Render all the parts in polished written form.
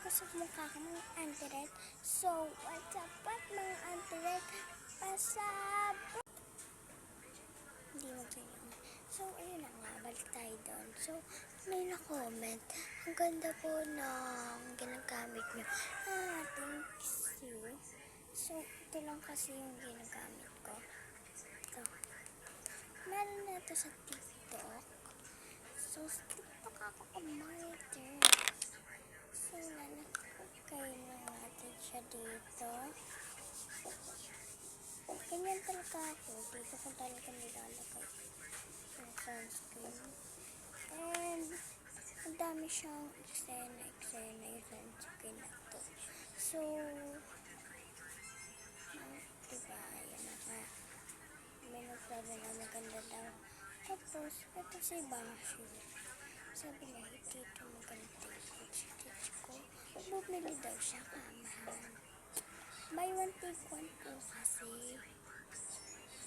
ko sa mukha ko mga antiret. So, what's up mga antiret? Pasabot! Hindi mo ganyan. So, ayun na nga, balik tayo doon. So, may na-comment. Ang ganda po ng ginagamit nyo. Thanks you. So, ito lang kasi yung ginagamit ko. Ito. Meron na ito sa TikTok. So, sa TikTok ako kumariter. So, lalagay na natin siya dito. Ganyan talaga ako. Dito ko talaga nilalagay yung sunscreen. And, ang dami siyang eksena yung sunscreen na to. So, diba, yun na nga. May nagsabi na maganda daw. Tapos, ito si Bashi. Sabi niya, hindi ito maganda yung stitch ko. Bumili daw siya kamahal. Buy one take one po kasi.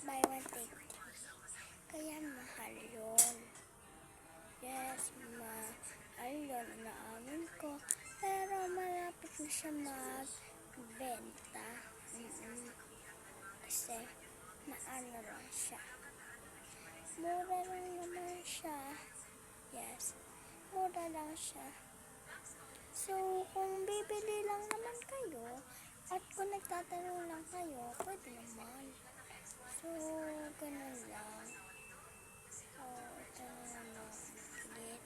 Buy one take three. Kaya mahal yun. Yes, mahal yun. Naamin ko. Pero malapit na siya magbenta. Kasi naano lang siya. Mura lang naman siya. Yes, mura lang siya. So, kung bibili lang naman kayo, at kung nagtatanong lang kayo, pwede naman. So, ganun lang. So, ito na naman. Ulit.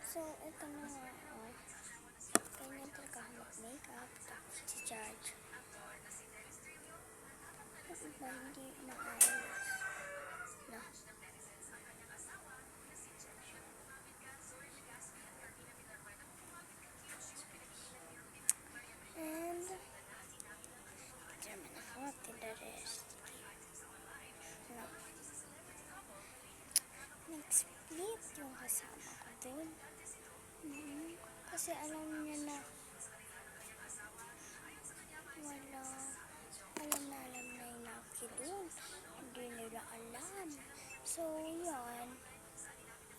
So, ito na nga. Ganyan talaga ako mag-makeup. Tapos si Charge. Yung iba hindi maayos. No. And, German ako mag-rest. No. Nag-split yung kasama ko dun. Kasi alam niya na alam na yung Naki dun. Hindi nila alam. So, yun.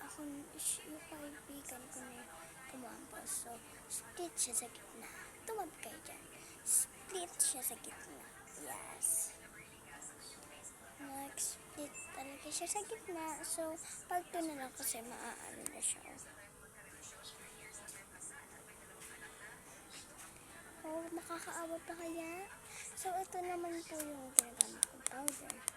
Ako, yung kaibigan ko na kumambos. So, split siya sa gitna. Tumab kayo dyan. Split siya sa gitna. Yes. Nag-split talaga siya sa gitna. So, pag ito na lang kasi maaano na siya. Makakaabot na kaya? So, ito naman po yung ginagamit kong powder.